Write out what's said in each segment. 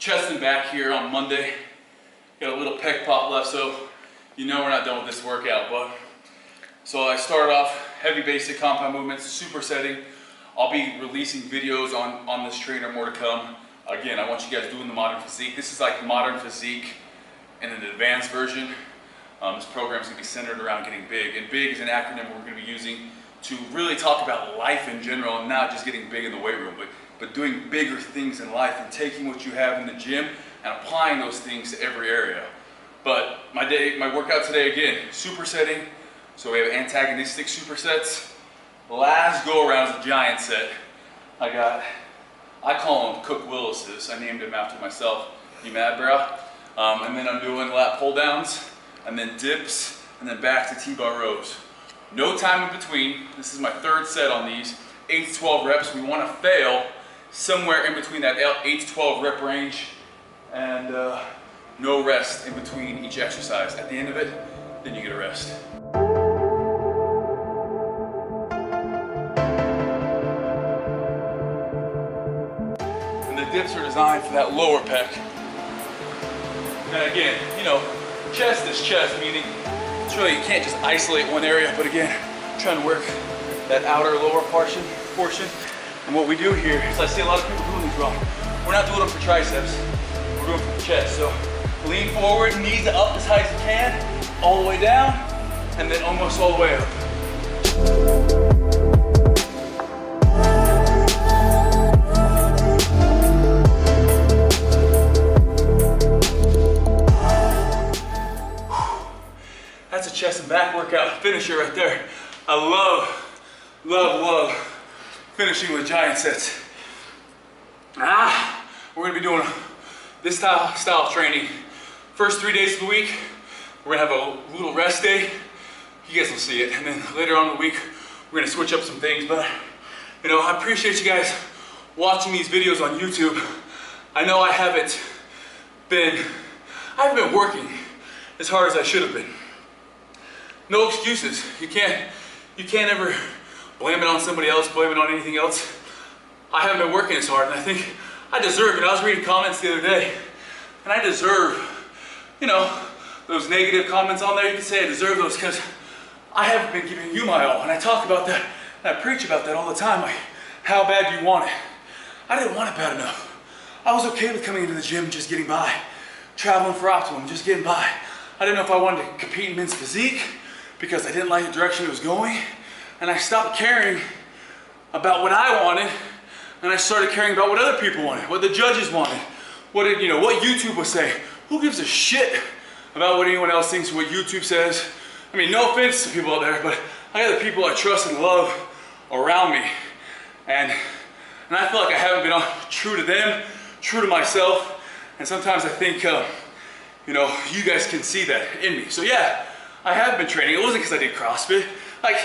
chest and back here on Monday. Got a little pec pop left, so you know we're not done with this workout. But so I started off heavy basic compound movements, supersetting. I'll be releasing videos on this trainer, more to come. Again, I want you guys doing the modern physique. This is like modern physique in an advanced version. This program is going to be centered around getting big, and big is an acronym we're going to be using to really talk about life in general, and not just getting big in the weight room, but doing bigger things in life and taking what you have in the gym and applying those things to every area. But my workout today, again, supersetting. So we have antagonistic supersets. Last go around is a giant set. I call them Cook Willis's. I named them after myself. You mad, bro? And then I'm doing lat pull downs, and then dips, and then back to T-bar rows. No time in between. This is my third set on these. 8 to 12 reps. We want to fail somewhere in between that 8 to 12 rep range, and no rest in between each exercise. At the end of it, then you get a rest. And the dips are designed for that lower pec. And again, you know, chest is chest, meaning it's really, you can't just isolate one area, but again, trying to work that outer lower portion. And what we do here is, I see a lot of people doing these wrong. We're not doing them for triceps, we're doing them for chest. So lean forward, knees up as high as you can, all the way down, and then almost all the way up. That's a chest and back workout finisher right there. I love finishing with giant sets. We're gonna be doing this style of training. First 3 days of the week, we're gonna have a little rest day. You guys will see it. And then later on in the week, we're gonna switch up some things. But you know, I appreciate you guys watching these videos on YouTube. I know I haven't been working as hard as I should have been. No excuses. You can't ever blame it on somebody else, blame it on anything else. I haven't been working as hard, and I think I deserve it. I was reading comments the other day, and I deserve, you know, those negative comments on there. You can say I deserve those because I haven't been giving you my all, and I talk about that, and I preach about that all the time, like, how bad do you want it? I didn't want it bad enough. I was okay with coming into the gym and just getting by, traveling for Optimum, just getting by. I didn't know if I wanted to compete in men's physique because I didn't like the direction it was going, and I stopped caring about what I wanted, and I started caring about what other people wanted, what the judges wanted, what YouTube would say. Who gives a shit about what anyone else thinks, what YouTube says? I mean, no offense to people out there, but I got the people I trust and love around me, and I feel like I haven't been true to them, true to myself, and sometimes I think, you know, you guys can see that in me. So yeah, I have been training. It wasn't because I did CrossFit. Like,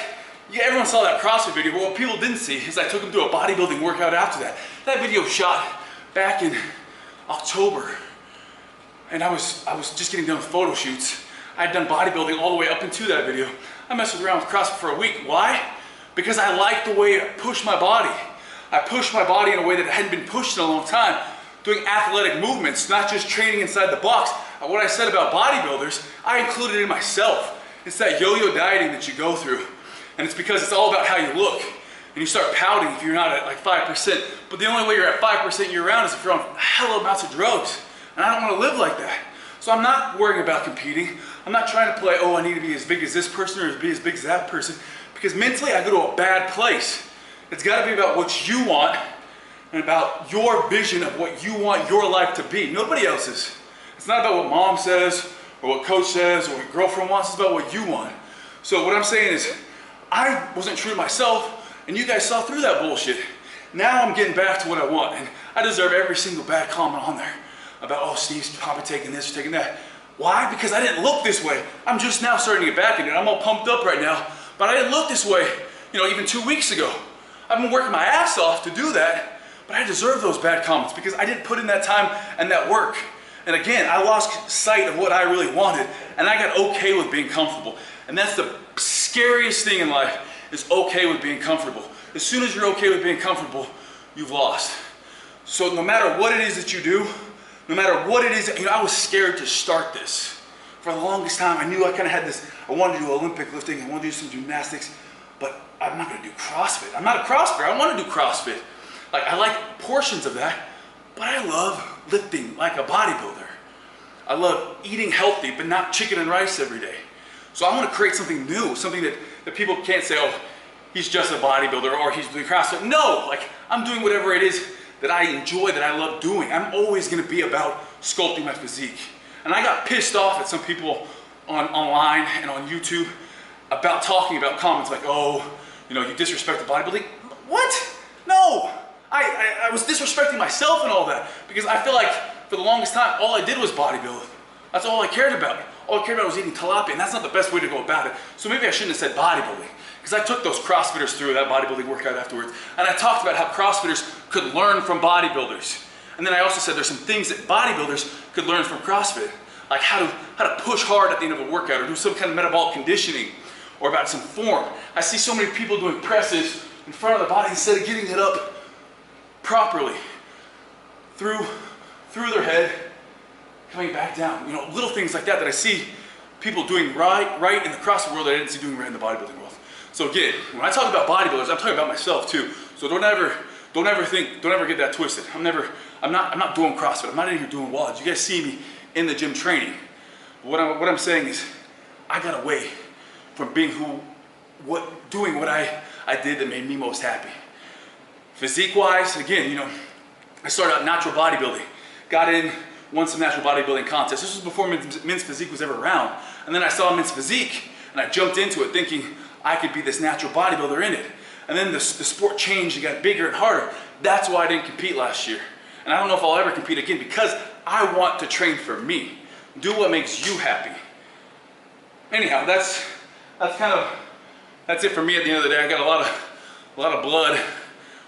yeah, everyone saw that CrossFit video, but what people didn't see is I took them through a bodybuilding workout after that. That video shot back in October, and I was just getting done with photo shoots. I'd done bodybuilding all the way up into that video. I messed around with CrossFit for a week. Why? Because I liked the way I pushed my body. I pushed my body in a way that hadn't been pushed in a long time, doing athletic movements, not just training inside the box. What I said about bodybuilders, I included in myself. It's that yo-yo dieting that you go through. And it's because it's all about how you look. And you start pouting if you're not at like 5%. But the only way you're at 5% year round is if you're on hella amounts of drugs. And I don't want to live like that. So I'm not worrying about competing. I'm not trying to play, oh, I need to be as big as this person or be as big as that person. Because mentally I go to a bad place. It's got to be about what you want and about your vision of what you want your life to be. Nobody else's. It's not about what mom says or what coach says or what your girlfriend wants. It's about what you want. So what I'm saying is, I wasn't true to myself, and you guys saw through that bullshit. Now I'm getting back to what I want, and I deserve every single bad comment on there about, oh, Steve's probably taking this or taking that. Why? Because I didn't look this way. I'm just now starting to get back in it. I'm all pumped up right now, but I didn't look this way, you know, even 2 weeks ago. I've been working my ass off to do that, but I deserve those bad comments because I didn't put in that time and that work. And again, I lost sight of what I really wanted, and I got okay with being comfortable. And that's the scariest thing in life, is okay with being comfortable. As soon as you're okay with being comfortable, you've lost. So no matter what it is that you do, no matter what it is, you know, I was scared to start this. For the longest time, I knew I kind of had this, I wanted to do Olympic lifting, I wanted to do some gymnastics, but I'm not gonna do CrossFit. I'm not a CrossFitter, I wanna do CrossFit. Like, I like portions of that, but I love lifting like a bodybuilder. I love eating healthy, but not chicken and rice every day. So I want to create something new, something that people can't say, oh, he's just a bodybuilder or he's doing CrossFit. No, like, I'm doing whatever it is that I enjoy, that I love doing. I'm always going to be about sculpting my physique. And I got pissed off at some people online and on YouTube about talking about comments like, oh, you know, you disrespect the bodybuilding. What? No, I was disrespecting myself and all that, because I feel like for the longest time, all I did was bodybuild. That's all I cared about. All I cared about was eating tilapia, and that's not the best way to go about it. So maybe I shouldn't have said bodybuilding, because I took those CrossFitters through that bodybuilding workout afterwards, and I talked about how CrossFitters could learn from bodybuilders. And then I also said there's some things that bodybuilders could learn from CrossFit, like how to push hard at the end of a workout, or do some kind of metabolic conditioning, or about some form. I see so many people doing presses in front of the body instead of getting it up properly through their head, coming back down. You know, little things like that I see people doing right in the CrossFit world that I didn't see doing right in the bodybuilding world. So again, when I talk about bodybuilders, I'm talking about myself too. So don't ever get that twisted. I'm not doing CrossFit. I'm not in here doing WODs. You guys see me in the gym training. But what I'm saying is, I got away from being doing what I did that made me most happy. Physique-wise, again, you know, I started out natural bodybuilding. Got in, won some natural bodybuilding contests. This was before Men's Physique was ever around. And then I saw Men's Physique, and I jumped into it thinking I could be this natural bodybuilder in it. And then the sport changed, it got bigger and harder. That's why I didn't compete last year. And I don't know if I'll ever compete again, because I want to train for me. Do what makes you happy. Anyhow, that's it for me at the end of the day. I got a lot of blood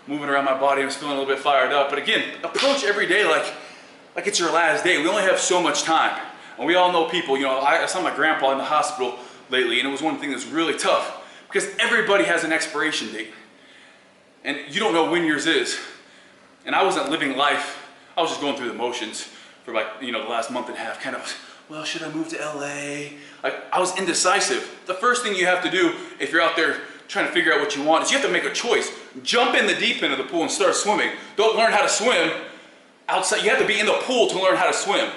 moving around my body. I'm feeling a little bit fired up. But again, approach every day like it's your last day. We only have so much time. And we all know people, you know, I saw my grandpa in the hospital lately, and it was one thing that's really tough, because everybody has an expiration date. And you don't know when yours is. And I wasn't living life. I was just going through the motions for, like, you know, the last month and a half, kind of, well, should I move to LA? Like, I was indecisive. The first thing you have to do if you're out there trying to figure out what you want is you have to make a choice. Jump in the deep end of the pool and start swimming. Don't learn how to swim outside. You have to be in the pool to learn how to swim.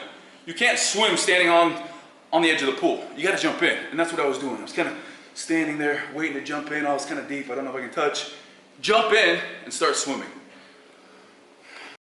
You can't swim standing on the edge of the pool. You got to jump in. And that's what I was doing. I was kind of standing there waiting to jump in. I was kind of deep. I don't know if I can touch. Jump in and start swimming.